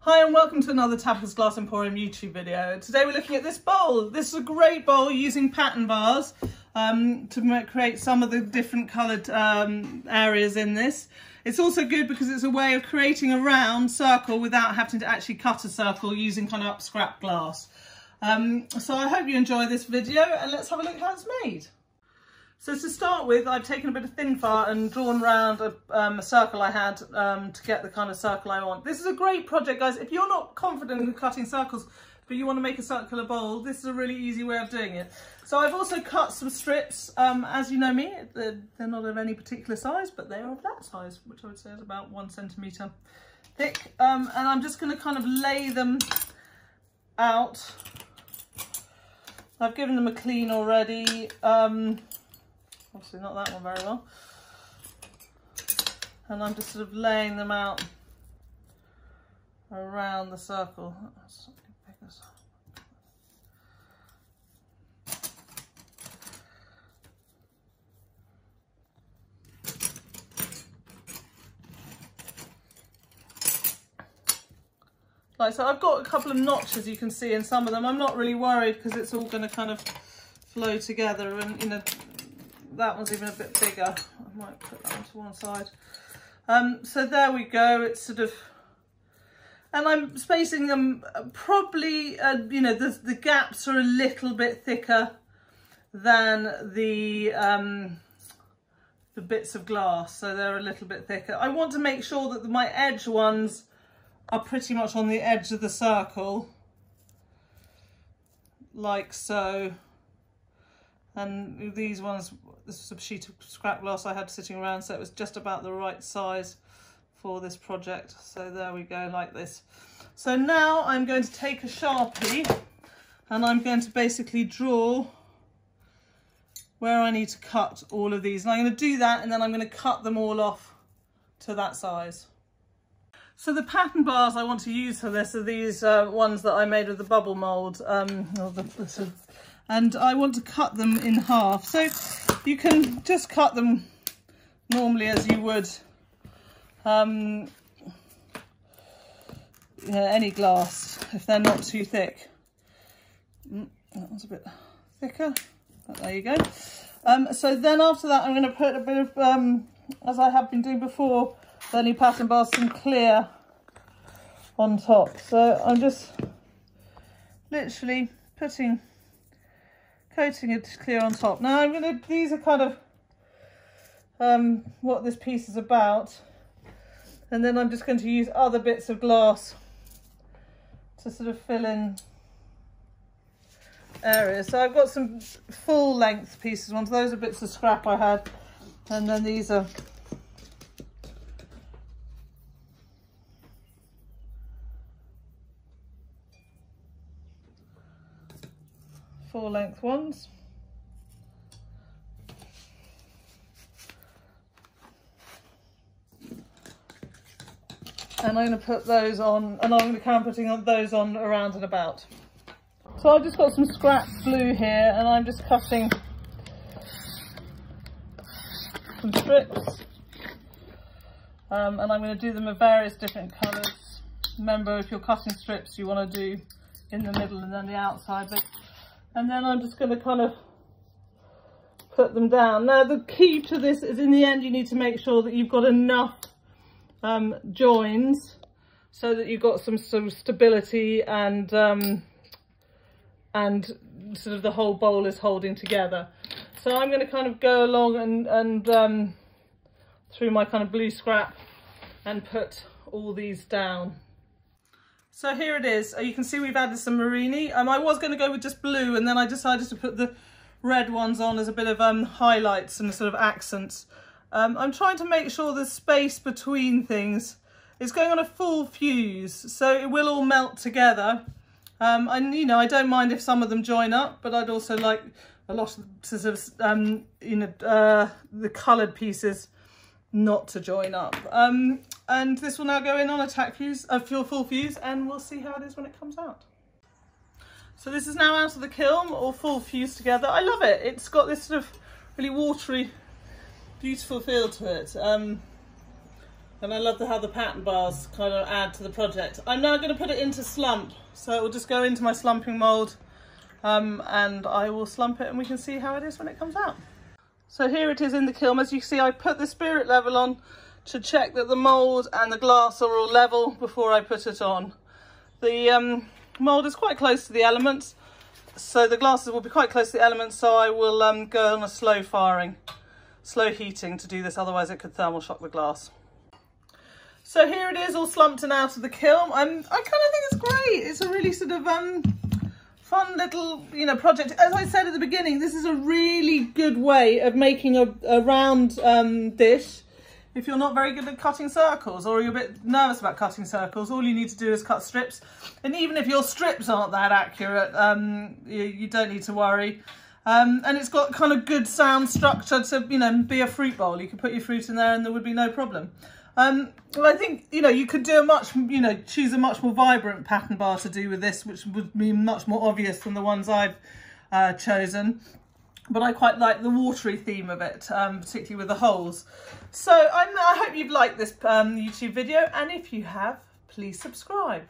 Hi and welcome to another Tabitha's Glass Emporium YouTube video. Today we're looking at this bowl. This is a great bowl using pattern bars to create some of the different coloured areas in this. It's also good because it's a way of creating a round circle without having to actually cut a circle using kind of scrap glass. So I hope you enjoy this video and let's have a look how it's made. So to start with, I've taken a bit of therefor and drawn around a circle I had to get the kind of circle I want. This is a great project, guys. If you're not confident in cutting circles, but you want to make a circular bowl, this is a really easy way of doing it. So I've also cut some strips. As you know me, they're not of any particular size, but they are of that size, which I would say is about 1 centimetre thick. And I'm just going to kind of lay them out. I've given them a clean already. Obviously not that one very well. And I'm just sort of laying them out around the circle. Like so, I've got a couple of notches you can see in some of them. I'm not really worried because it's all going to kind of flow together, and you know, that one's even a bit bigger. I might put that one to one side. So there we go. It's sort of, and I'm spacing them probably, you know, the gaps are a little bit thicker than the bits of glass, so they're a little bit thicker. I want to make sure that my edge ones are pretty much on the edge of the circle, like so. And these ones, this was a sheet of scrap glass I had sitting around, so it was just about the right size for this project. So there we go, like this. So now I'm going to take a Sharpie and I'm going to basically draw where I need to cut all of these. And I'm going to do that and then I'm going to cut them all off to that size. So the pattern bars I want to use for this are these ones that I made with the bubble mould. And I want to cut them in half. So you can just cut them normally as you would any glass, if they're not too thick. That one's a bit thicker, but there you go. So then after that I'm going to put a bit of, as I have been doing before, the new pattern bars, some clear on top. So I'm just literally coating it clear on top. Now I'm gonna, these are kind of what this piece is about, and then I'm just going to use other bits of glass to sort of fill in areas. So I've got some full length pieces ones, those are bits of scrap I had, and then these are full length ones. And I'm going to put those on, and I'm going to carry on putting those on around and about. So I've just got some scrap glue here and I'm just cutting some strips. And I'm going to do them of various different colours. Remember, if you're cutting strips, you want to do in the middle and then the outside bit. And then I'm just going to kind of put them down. Now the key to this is, in the end, you need to make sure that you've got enough joins so that you've got some sort of stability and sort of the whole bowl is holding together. So I'm going to kind of go along and through my kind of blue scrap and put all these down. So here it is. You can see we've added some murrine. I was going to go with just blue, and then I decided to put the red ones on as a bit of highlights and sort of accents. I'm trying to make sure the space between things is going on a full fuse, so it will all melt together. And you know, I don't mind if some of them join up, but I'd also like a lot of sort of the coloured pieces not to join up. And this will now go in on a tack fuse, a full fuse, and we'll see how it is when it comes out. So this is now out of the kiln, all full fused together. I love it. It's got this sort of really watery, beautiful feel to it. And I love how the pattern bars kind of add to the project. I'm now going to put it into slump. So it will just go into my slumping mould and I will slump it and we can see how it is when it comes out. So here it is in the kiln. As you see, I put the spirit level on to check that the mould and the glass are all level before I put it on. The mould is quite close to the elements, so the glasses will be quite close to the elements, so I will go on a slow heating to do this, otherwise it could thermal shock the glass. So here it is, all slumped and out of the kiln. I kind of think it's great. It's a really sort of fun little, project. As I said at the beginning, this is a really good way of making a round dish. If you're not very good at cutting circles, or you're a bit nervous about cutting circles, all you need to do is cut strips. And even if your strips aren't that accurate, you don't need to worry. And it's got kind of good sound structure to, be a fruit bowl. You could put your fruit in there and there would be no problem. Well, I think, you could do choose a much more vibrant pattern bar to do with this, which would be much more obvious than the ones I've chosen. But I quite like the watery theme of it, particularly with the holes. So I hope you've liked this YouTube video, and if you have, please subscribe.